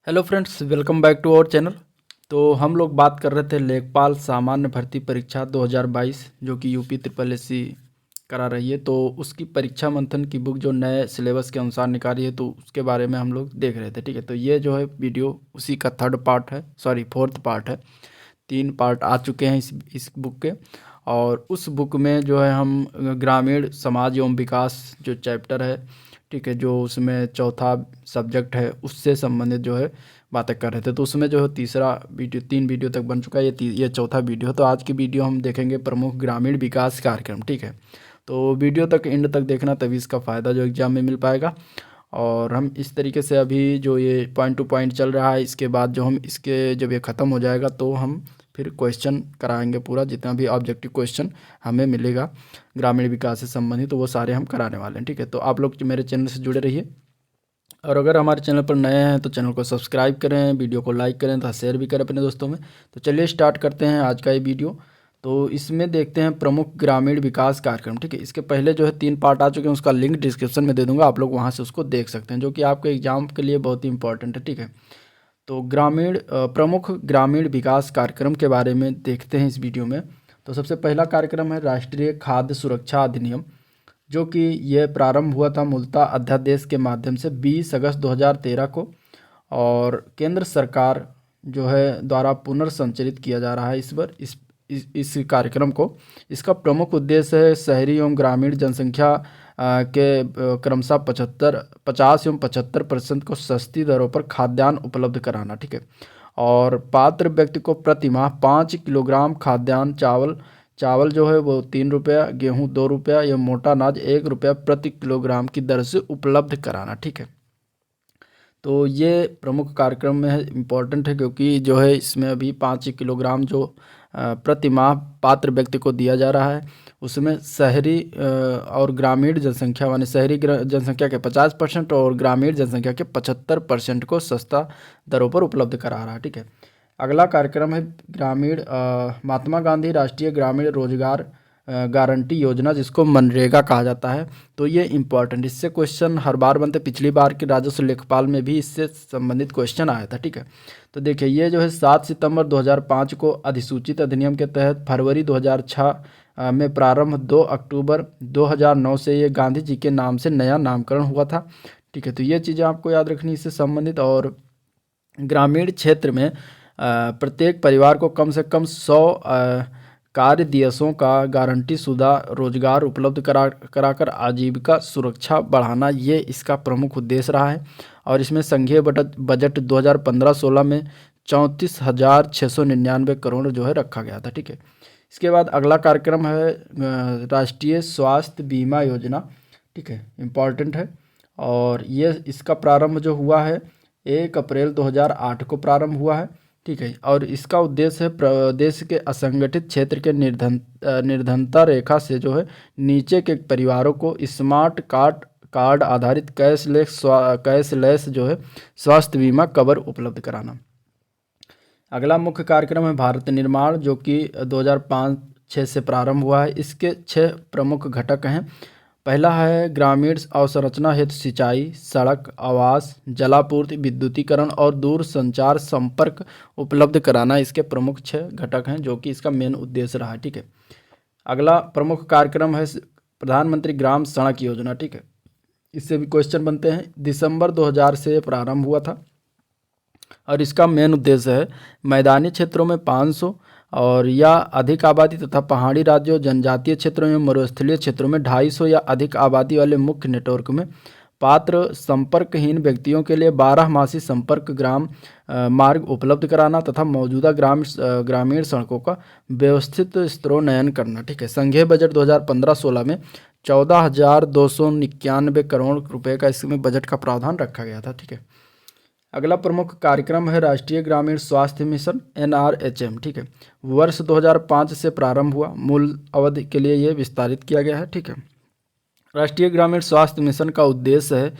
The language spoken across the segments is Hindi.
Hello friends, welcome back to our channel. तो हम लोग बात कर रहे थे लेखपाल सामान्य भर्ती परीक्षा 2022 जो कि यूपी ट्रिपल एससी करा रही है। तो उसकी परीक्षा मंथन की बुक जो नए सिलेबस के अनुसार निकाली है, तो उसके बारे में हम लोग देख रहे थे। ठीक है, तो ये जो है वीडियो उसी का थर्ड पार्ट है, सॉरी फोर्थ पार्ट है। 3 पार्ट आ चुके हैं इस बुक के। और उस बुक में जो है हम ग्रामीण समाज एवं विकास जो चैप्टर है, ठीक है, जो उसमें चौथा सब्जेक्ट है, उससे संबंधित जो है बातें कर रहे थे। तो उसमें जो है तीसरा वीडियो, 3 वीडियो तक बन चुका है, ये चौथा वीडियो है। तो आज की वीडियो हम देखेंगे प्रमुख ग्रामीण विकास कार्यक्रम। ठीक है, तो वीडियो तक एंड तक देखना, तभी इसका फ़ायदा जो एग्ज़ाम में मिल पाएगा। और हम इस तरीके से अभी जो ये पॉइंट टू पॉइंट चल रहा है, इसके बाद जो हम इसके जब ये ख़त्म हो जाएगा तो हम फिर क्वेश्चन कराएंगे पूरा, जितना भी ऑब्जेक्टिव क्वेश्चन हमें मिलेगा ग्रामीण विकास से संबंधित, तो वो सारे हम कराने वाले हैं। ठीक है, तो आप लोग मेरे चैनल से जुड़े रहिए। और अगर हमारे चैनल पर नए हैं तो चैनल को सब्सक्राइब करें, वीडियो को लाइक करें तथा शेयर भी करें अपने दोस्तों में। तो चलिए स्टार्ट करते हैं आज का ये वीडियो। तो इसमें देखते हैं प्रमुख ग्रामीण विकास कार्यक्रम। ठीक है, इसके पहले जो है 3 पार्ट आ चुके हैं, उसका लिंक डिस्क्रिप्शन में दे दूंगा, आप लोग वहाँ से उसको देख सकते हैं, जो कि आपके एग्जाम के लिए बहुत ही इंपॉर्टेंट है। ठीक है, तो प्रमुख ग्रामीण विकास कार्यक्रम के बारे में देखते हैं इस वीडियो में। तो सबसे पहला कार्यक्रम है राष्ट्रीय खाद्य सुरक्षा अधिनियम, जो कि यह प्रारंभ हुआ था मूलतः अध्यादेश के माध्यम से 20 अगस्त 2013 को। और केंद्र सरकार जो है द्वारा पुनर्संचालित किया जा रहा है इस बार इस कार्यक्रम को। इसका प्रमुख उद्देश्य है शहरी एवं ग्रामीण जनसंख्या क्रमशः 50 एवं 75% को सस्ती दरों पर खाद्यान्न उपलब्ध कराना। ठीक है, और पात्र व्यक्ति को प्रति माह 5 किलोग्राम खाद्यान्न चावल जो है वो 3 रुपया, गेहूँ 2 रुपया, या मोटा अनाज 1 रुपया प्रति किलोग्राम की दर से उपलब्ध कराना। ठीक है, तो ये प्रमुख कार्यक्रम में है, इम्पोर्टेंट है, क्योंकि जो है इसमें अभी 5 किलोग्राम जो प्रति माह पात्र व्यक्ति को दिया जा रहा है, उसमें शहरी और ग्रामीण जनसंख्या, माने शहरी जनसंख्या के 50% और ग्रामीण जनसंख्या के 75% को सस्ता दरों पर उपलब्ध करा रहा है। ठीक है, अगला कार्यक्रम है महात्मा गांधी राष्ट्रीय ग्रामीण रोजगार गारंटी योजना, जिसको मनरेगा कहा जाता है। तो ये इम्पॉर्टेंट, इससे क्वेश्चन हर बार बनते। पिछली बार के राजस्व लेखपाल में भी इससे संबंधित क्वेश्चन आया था। ठीक है, तो देखिए ये जो है 7 सितंबर 2005 को अधिसूचित अधिनियम के तहत फरवरी 2006 में प्रारंभ, 2 अक्टूबर 2009 से ये गांधी जी के नाम से नया नामकरण हुआ था। ठीक है, तो ये चीज़ें आपको याद रखनी इससे संबंधित। और ग्रामीण क्षेत्र में प्रत्येक परिवार को कम से कम 100 कार्य दिवसों का गारंटी शुदा रोजगार उपलब्ध कराकर आजीविका सुरक्षा बढ़ाना, ये इसका प्रमुख उद्देश्य रहा है। और इसमें संघीय बजट 2015-16 में 34,699 करोड़ जो है रखा गया था। ठीक है, इसके बाद अगला कार्यक्रम है राष्ट्रीय स्वास्थ्य बीमा योजना। ठीक है, इम्पॉर्टेंट है। और ये इसका प्रारंभ जो हुआ है 1 अप्रैल 2008 को प्रारंभ हुआ है। ठीक है, और इसका उद्देश्य है प्रदेश के असंगठित क्षेत्र के निर्धनता रेखा से जो है नीचे के परिवारों को स्मार्ट कार्ड आधारित कैशलेस जो है स्वास्थ्य बीमा कवर उपलब्ध कराना। अगला मुख्य कार्यक्रम है भारत निर्माण, जो कि 2005-06 से प्रारंभ हुआ है। इसके 6 प्रमुख घटक हैं। पहला है ग्रामीण अवसंरचना हेतु सिंचाई, सड़क, आवास, जलापूर्ति, विद्युतीकरण और दूर संचार संपर्क उपलब्ध कराना। इसके प्रमुख 6 घटक हैं, जो कि इसका मेन उद्देश्य रहा है। ठीक है, अगला प्रमुख कार्यक्रम है प्रधानमंत्री ग्राम सड़क योजना। ठीक है, इससे भी क्वेश्चन बनते हैं। दिसंबर 2000 से प्रारंभ हुआ था और इसका मेन उद्देश्य है मैदानी क्षेत्रों में 500 और या अधिक आबादी तथा पहाड़ी राज्यों, जनजातीय क्षेत्रों में, मरुस्थलीय क्षेत्रों में 250 या अधिक आबादी वाले मुख्य नेटवर्क में पात्र संपर्कहीन व्यक्तियों के लिए 12 मासी संपर्क ग्राम मार्ग उपलब्ध कराना तथा मौजूदा ग्रामीण सड़कों का व्यवस्थित स्तरोन्नयन करना। ठीक है, संघीय बजट 2015-16 में 14,291 करोड़ रुपए का इसमें बजट का प्रावधान रखा गया था। ठीक है, अगला प्रमुख कार्यक्रम है राष्ट्रीय ग्रामीण स्वास्थ्य मिशन NRHM। ठीक है, वर्ष 2005 से प्रारंभ हुआ, मूल अवधि के लिए यह विस्तारित किया गया है। ठीक है, राष्ट्रीय ग्रामीण स्वास्थ्य मिशन का उद्देश्य है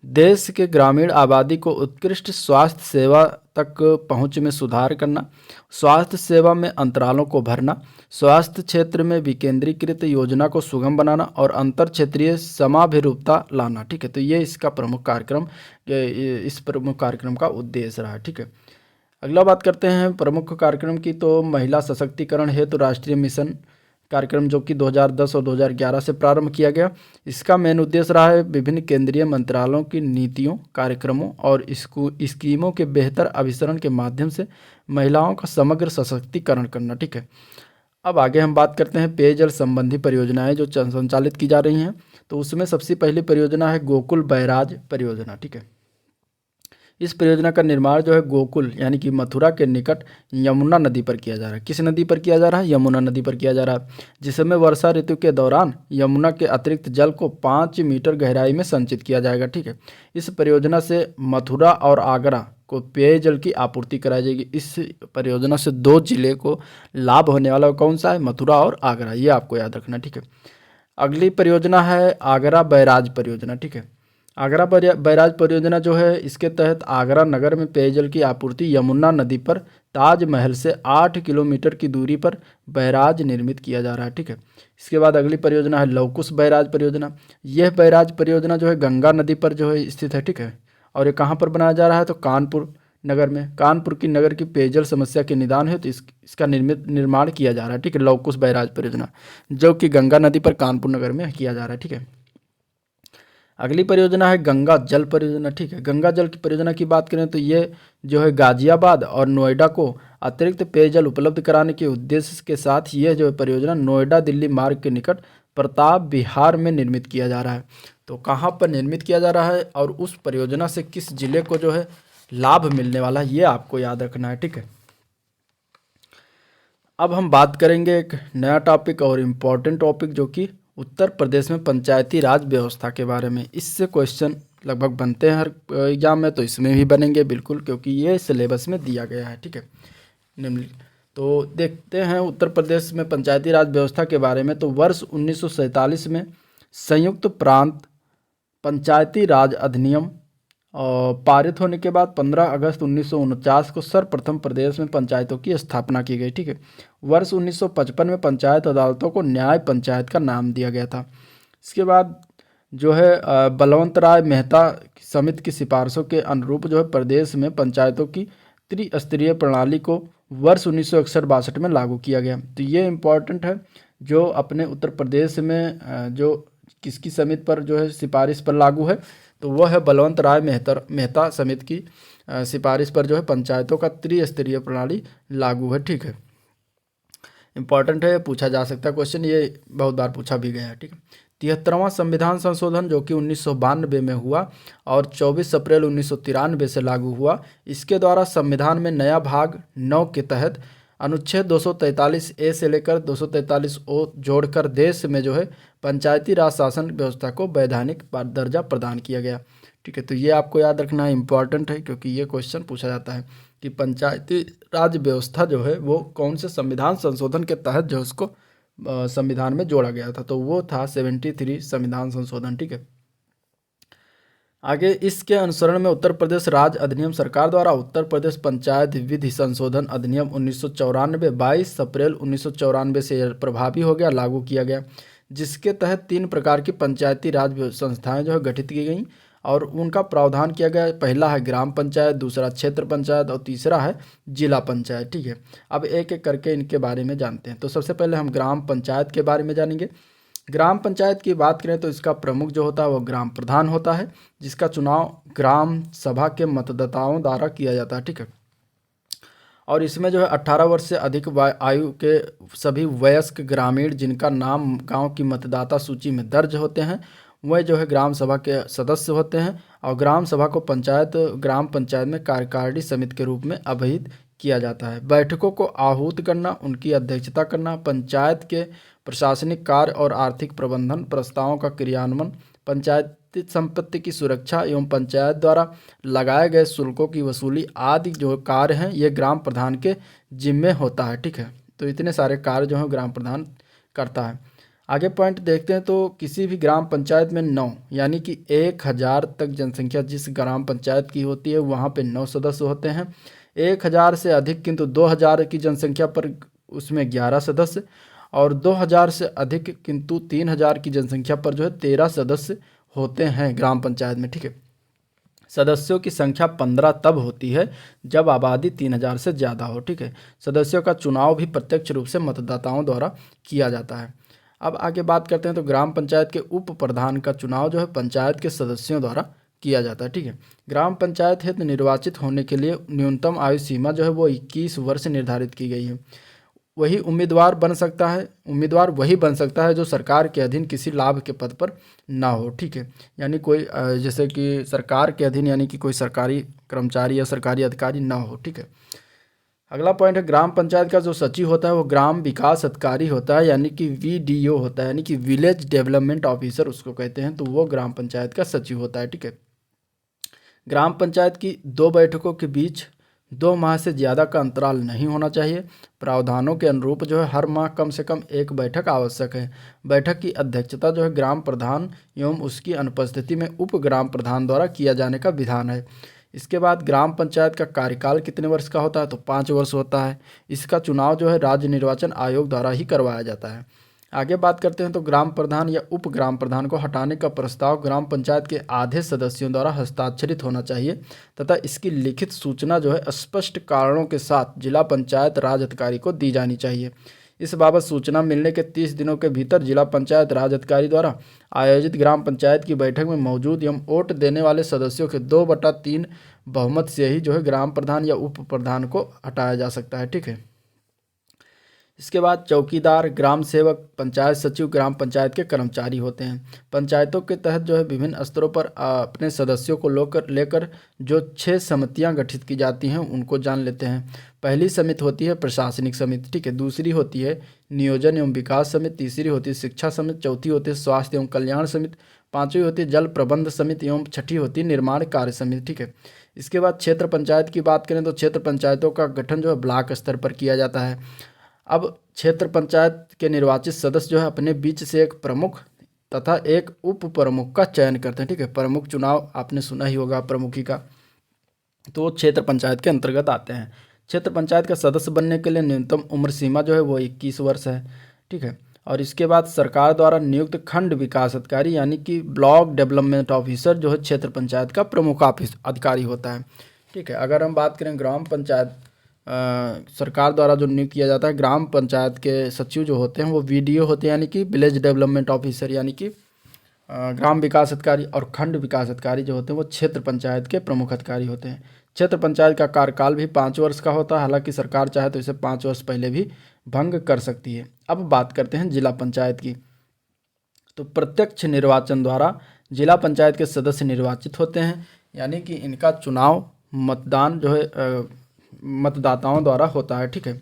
देश के ग्रामीण आबादी को उत्कृष्ट स्वास्थ्य सेवा तक पहुंच में सुधार करना, स्वास्थ्य सेवा में अंतरालों को भरना, स्वास्थ्य क्षेत्र में विकेंद्रीकृत योजना को सुगम बनाना और अंतर क्षेत्रीय समाभिरूपता लाना। ठीक है, तो ये इसका प्रमुख कार्यक्रम, इस प्रमुख कार्यक्रम का उद्देश्य रहा। ठीक है, अगला बात करते हैं प्रमुख कार्यक्रम की। तो महिला सशक्तिकरण हेतु राष्ट्रीय मिशन कार्यक्रम जो कि 2010 और 2011 से प्रारंभ किया गया। इसका मेन उद्देश्य रहा है विभिन्न केंद्रीय मंत्रालयों की नीतियों, कार्यक्रमों और स्कीमों के बेहतर अभिसरण के माध्यम से महिलाओं का समग्र सशक्तिकरण करना। ठीक है, अब आगे हम बात करते हैं पेयजल संबंधी परियोजनाएं जो संचालित की जा रही हैं। तो उसमें सबसे पहली परियोजना है गोकुल बैराज परियोजना। ठीक है, इस परियोजना का निर्माण जो है गोकुल यानी कि मथुरा के निकट यमुना नदी पर किया जा रहा है। किस नदी पर किया जा रहा है? यमुना नदी पर किया जा रहा है, जिसमें वर्षा ऋतु के दौरान यमुना के अतिरिक्त जल को 5 मीटर गहराई में संचित किया जाएगा। ठीक है, इस परियोजना से मथुरा और आगरा को पेयजल की आपूर्ति कराई जाएगी। इस परियोजना से 2 जिले को लाभ होने वाला कौन सा है? मथुरा और आगरा, ये आपको याद रखना। ठीक है, अगली परियोजना है आगरा बैराज परियोजना। ठीक है, आगरा बैराज परियोजना जो है इसके तहत आगरा नगर में पेयजल की आपूर्ति यमुना नदी पर ताजमहल से 8 किलोमीटर की दूरी पर बैराज निर्मित किया जा रहा है। ठीक है, इसके बाद अगली परियोजना है लवकुश बैराज परियोजना। यह बैराज परियोजना जो है गंगा नदी पर जो है स्थित है। ठीक है, और ये कहाँ पर बनाया जा रहा है? तो कानपुर नगर में। कानपुर की नगर की पेयजल समस्या के निदान है तो इसका निर्माण किया जा रहा है। ठीक है, लवकुश बैराज परियोजना जो कि गंगा नदी पर कानपुर नगर में किया जा रहा है। ठीक है, अगली परियोजना है गंगा जल परियोजना। ठीक है, गंगा जल की परियोजना की बात करें तो ये जो है गाजियाबाद और नोएडा को अतिरिक्त पेयजल उपलब्ध कराने के उद्देश्य के साथ ये जो है परियोजना नोएडा दिल्ली मार्ग के निकट प्रताप बिहार में निर्मित किया जा रहा है। तो कहाँ पर निर्मित किया जा रहा है और उस परियोजना से किस जिले को जो है लाभ मिलने वाला है, ये आपको याद रखना है। ठीक है, अब हम बात करेंगे एक नया टॉपिक और इम्पॉर्टेंट टॉपिक जो कि उत्तर प्रदेश में पंचायती राज व्यवस्था के बारे में। इससे क्वेश्चन लगभग बनते हैं हर एग्जाम में, तो इसमें भी बनेंगे बिल्कुल, क्योंकि ये सिलेबस में दिया गया है। ठीक है, निम्नलिखित तो देखते हैं उत्तर प्रदेश में पंचायती राज व्यवस्था के बारे में। तो वर्ष 1947 में संयुक्त प्रांत पंचायती राज अधिनियम पारित होने के बाद 15 अगस्त 1949 को सर्वप्रथम प्रदेश में पंचायतों की स्थापना की गई। ठीक है, वर्ष 1955 में पंचायत अदालतों को न्याय पंचायत का नाम दिया गया था। इसके बाद जो है बलवंत राय मेहता समिति की सिफारिशों के अनुरूप जो है प्रदेश में पंचायतों की त्रिस्तरीय प्रणाली को वर्ष 1961-62 में लागू किया गया। तो ये इम्पोर्टेंट है, जो अपने उत्तर प्रदेश में जो किसकी समिति पर जो है सिफारिश पर लागू है, तो वह है बलवंत राय मेहता समिति की सिफारिश पर जो है पंचायतों का त्रिस्तरीय प्रणाली लागू है। ठीक है, इंपॉर्टेंट है, पूछा जा सकता है क्वेश्चन, ये बहुत बार पूछा भी गया है। ठीक है, 73वां संविधान संशोधन जो कि 1992 में हुआ और 24 अप्रैल 1993 से लागू हुआ। इसके द्वारा संविधान में नया भाग 9 के तहत अनुच्छेद 243 ए से लेकर 243 ओ जोड़कर देश में जो है पंचायती राज शासन व्यवस्था को वैधानिक दर्जा प्रदान किया गया। ठीक है, तो ये आपको याद रखना है, इम्पॉर्टेंट है, क्योंकि ये क्वेश्चन पूछा जाता है कि पंचायती राज व्यवस्था जो है वो कौन से संविधान संशोधन के तहत जो उसको संविधान में जोड़ा गया था, तो वो था 73 संविधान संशोधन। ठीक है, आगे इसके अनुसरण में उत्तर प्रदेश राज्य अधिनियम सरकार द्वारा उत्तर प्रदेश पंचायत विधि संशोधन अधिनियम 1994 22 अप्रैल 1994 से प्रभावी हो गया, लागू किया गया, जिसके तहत 3 प्रकार की पंचायती राज संस्थाएं जो है गठित की गई और उनका प्रावधान किया गया। पहला है ग्राम पंचायत, दूसरा क्षेत्र पंचायत और तीसरा है जिला पंचायत। ठीक है, अब एक एक करके इनके बारे में जानते हैं। तो सबसे पहले हम ग्राम पंचायत के बारे में जानेंगे। ग्राम पंचायत की बात करें तो इसका प्रमुख जो होता है वो ग्राम प्रधान होता है, जिसका चुनाव ग्राम सभा के मतदाताओं द्वारा किया जाता है। ठीक है, और इसमें जो है 18 वर्ष से अधिक आयु के सभी वयस्क ग्रामीण जिनका नाम गांव की मतदाता सूची में दर्ज होते हैं वह जो है ग्राम सभा के सदस्य होते हैं। और ग्राम सभा को ग्राम पंचायत में कार्यकारिणी समिति के रूप में अभिहित किया जाता है। बैठकों को आहूत करना, उनकी अध्यक्षता करना, पंचायत के प्रशासनिक कार्य और आर्थिक प्रबंधन, प्रस्तावों का क्रियान्वयन, पंचायती संपत्ति की सुरक्षा एवं पंचायत द्वारा लगाए गए शुल्कों की वसूली आदि जो कार्य हैं ये ग्राम प्रधान के जिम्मे होता है। ठीक है, तो इतने सारे कार्य जो है ग्राम प्रधान करता है। आगे पॉइंट देखते हैं तो किसी भी ग्राम पंचायत में 9 यानी कि 1000 तक जनसंख्या जिस ग्राम पंचायत की होती है वहाँ पे 9 सदस्य होते हैं। 1000 से अधिक किंतु 2000 की जनसंख्या पर उसमें 11 सदस्य, और 2000 से अधिक किंतु 3000 की जनसंख्या पर जो है 13 सदस्य होते हैं ग्राम पंचायत में। ठीक है, सदस्यों की संख्या 15 तब होती है जब आबादी 3000 से ज़्यादा हो। ठीक है, सदस्यों का चुनाव भी प्रत्यक्ष रूप से मतदाताओं द्वारा किया जाता है। अब आगे बात करते हैं तो ग्राम पंचायत के उप प्रधान का चुनाव जो है पंचायत के सदस्यों द्वारा किया जाता है। ठीक है, ग्राम पंचायत हेतु निर्वाचित होने के लिए न्यूनतम आयु सीमा जो है वो 21 वर्ष निर्धारित की गई है। उम्मीदवार वही बन सकता है जो सरकार के अधीन किसी लाभ के पद पर ना हो। ठीक है, यानी कोई जैसे कि सरकार के अधीन यानी कि कोई सरकारी कर्मचारी या सरकारी अधिकारी ना हो। ठीक है, अगला पॉइंट है ग्राम पंचायत का जो सचिव होता है वो ग्राम विकास अधिकारी होता है, यानी कि वीडीओ होता है, यानी कि विलेज डेवलपमेंट ऑफिसर उसको कहते हैं, तो वो ग्राम पंचायत का सचिव होता है। ठीक है, ग्राम पंचायत की 2 बैठकों के बीच 2 माह से ज़्यादा का अंतराल नहीं होना चाहिए। प्रावधानों के अनुरूप जो है हर माह कम से कम 1 बैठक आवश्यक है। बैठक की अध्यक्षता जो है ग्राम प्रधान एवं उसकी अनुपस्थिति में उप ग्राम प्रधान द्वारा किया जाने का विधान है। इसके बाद ग्राम पंचायत का कार्यकाल कितने वर्ष का होता है, तो 5 वर्ष होता है। इसका चुनाव जो है राज्य निर्वाचन आयोग द्वारा ही करवाया जाता है। आगे बात करते हैं तो ग्राम प्रधान या उप ग्राम प्रधान को हटाने का प्रस्ताव ग्राम पंचायत के आधे सदस्यों द्वारा हस्ताक्षरित होना चाहिए तथा इसकी लिखित सूचना जो है स्पष्ट कारणों के साथ जिला पंचायत राज अधिकारी को दी जानी चाहिए। इस बाबत सूचना मिलने के 30 दिनों के भीतर जिला पंचायत राज अधिकारी द्वारा आयोजित ग्राम पंचायत की बैठक में मौजूद एवं वोट देने वाले सदस्यों के 2/3 बहुमत से ही जो है ग्राम प्रधान या उप प्रधान को हटाया जा सकता है। ठीक है, इसके बाद चौकीदार, ग्राम सेवक, पंचायत सचिव ग्राम पंचायत के कर्मचारी होते हैं। पंचायतों के तहत जो है विभिन्न स्तरों पर अपने सदस्यों को लेकर जो 6 समितियां गठित की जाती हैं उनको जान लेते हैं। पहली समिति होती है प्रशासनिक समिति। ठीक है, दूसरी होती है नियोजन एवं विकास समिति, तीसरी होती है शिक्षा समिति, चौथी होती है स्वास्थ्य एवं कल्याण समिति, पाँचवीं होती है जल प्रबंध समिति एवं छठी होती है निर्माण कार्य समिति। ठीक है, इसके बाद क्षेत्र पंचायत की बात करें तो क्षेत्र पंचायतों का गठन जो है ब्लॉक स्तर पर किया जाता है। अब क्षेत्र पंचायत के निर्वाचित सदस्य जो है अपने बीच से एक प्रमुख तथा एक उप प्रमुख का चयन करते हैं। ठीक है, प्रमुख चुनाव आपने सुना ही होगा प्रमुखी का, तो वो क्षेत्र पंचायत के अंतर्गत आते हैं। क्षेत्र पंचायत का सदस्य बनने के लिए न्यूनतम उम्र सीमा जो है वो 21 वर्ष है। ठीक है, और इसके बाद सरकार द्वारा नियुक्त खंड विकास अधिकारी यानी कि ब्लॉक डेवलपमेंट ऑफिसर जो है क्षेत्र पंचायत का प्रमुख ऑफिस अधिकारी होता है। ठीक है, अगर हम बात करें ग्राम पंचायत सरकार द्वारा जो नियुक्त किया जाता है ग्राम पंचायत के सचिव जो होते हैं वो वीडीओ होते हैं, यानी कि विलेज डेवलपमेंट ऑफिसर, यानी कि ग्राम विकास अधिकारी, और खंड विकास अधिकारी जो होते हैं वो क्षेत्र पंचायत के प्रमुख अधिकारी होते हैं। क्षेत्र पंचायत का कार्यकाल भी 5 वर्ष का होता है, हालांकि सरकार चाहे तो इसे 5 वर्ष पहले भी भंग कर सकती है। अब बात करते हैं जिला पंचायत की, तो प्रत्यक्ष निर्वाचन द्वारा जिला पंचायत के सदस्य निर्वाचित होते हैं, यानी कि इनका चुनाव मतदान जो है मतदाताओं द्वारा होता है। ठीक है,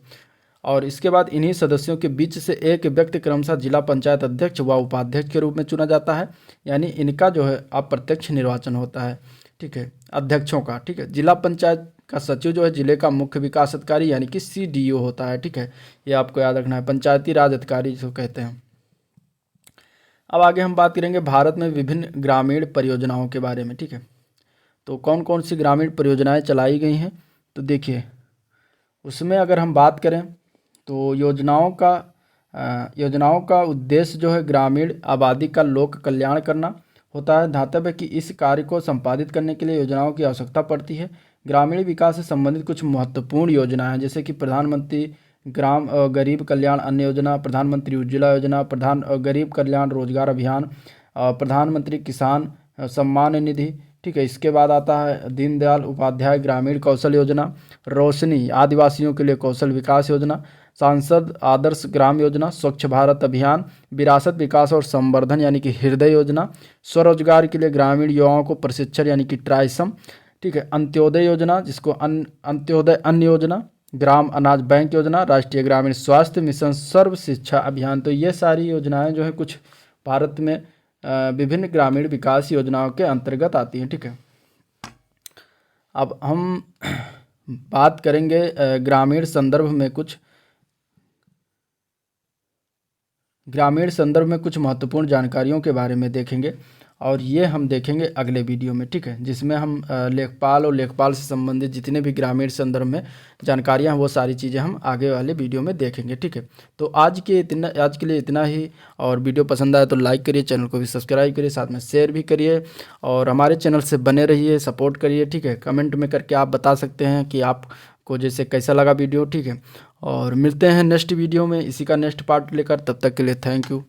और इसके बाद इन्हीं सदस्यों के बीच से एक व्यक्ति क्रमशः जिला पंचायत अध्यक्ष व उपाध्यक्ष के रूप में चुना जाता है, यानी इनका जो है अप्रत्यक्ष निर्वाचन होता है। ठीक है, अध्यक्षों का। ठीक है, जिला पंचायत का सचिव जो है जिले का मुख्य विकास अधिकारी यानी कि सीडीओ होता है। ठीक है, ये आपको याद रखना है, पंचायती राज अधिकारी जो कहते हैं। अब आगे हम बात करेंगे भारत में विभिन्न ग्रामीण परियोजनाओं के बारे में। ठीक है, तो कौन कौन सी ग्रामीण परियोजनाएं चलाई गई हैं, तो देखिए उसमें अगर हम बात करें तो योजनाओं का उद्देश्य जो है ग्रामीण आबादी का लोक कल्याण करना होता है। ध्यातव्य कि इस कार्य को संपादित करने के लिए योजनाओं की आवश्यकता पड़ती है। ग्रामीण विकास से संबंधित कुछ महत्वपूर्ण योजनाएं जैसे कि प्रधानमंत्री ग्राम गरीब कल्याण अन्न योजना, प्रधानमंत्री उज्ज्वला योजना, गरीब कल्याण रोजगार अभियान, प्रधानमंत्री किसान सम्मान निधि। ठीक है, इसके बाद आता है दीनदयाल उपाध्याय ग्रामीण कौशल योजना, रोशनी आदिवासियों के लिए कौशल विकास योजना, सांसद आदर्श ग्राम योजना, स्वच्छ भारत अभियान, विरासत विकास और संवर्धन यानी कि हृदय योजना, स्वरोजगार के लिए ग्रामीण युवाओं को प्रशिक्षण यानी कि ट्राइसम। ठीक है, अंत्योदय योजना जिसको अंत्योदय अन्न योजना, ग्राम अनाज बैंक योजना, राष्ट्रीय ग्रामीण स्वास्थ्य मिशन, सर्व शिक्षा अभियान। तो ये सारी योजनाएं जो है कुछ भारत में विभिन्न ग्रामीण विकास योजनाओं के अंतर्गत आती हैं। ठीक है, अब हम बात करेंगे ग्रामीण संदर्भ में कुछ ग्रामीण संदर्भ में कुछ महत्वपूर्ण जानकारियों के बारे में देखेंगे और ये हम देखेंगे अगले वीडियो में, ठीक है, जिसमें हम लेखपाल और लेखपाल से संबंधित जितने भी ग्रामीण संदर्भ में जानकारियाँ हैं वो सारी चीज़ें हम आगे वाले वीडियो में देखेंगे, ठीक है। तो आज के लिए इतना ही। और वीडियो पसंद आए तो लाइक करिए, चैनल को भी सब्सक्राइब करिए, साथ में शेयर भी करिए और हमारे चैनल से बने रहिए, सपोर्ट करिए, ठीक है। कमेंट में करके आप बता सकते हैं कि आपको जैसे कैसा लगा वीडियो, ठीक है। और मिलते हैं नेक्स्ट वीडियो में इसी का नेक्स्ट पार्ट लेकर, तब तक के लिए थैंक यू।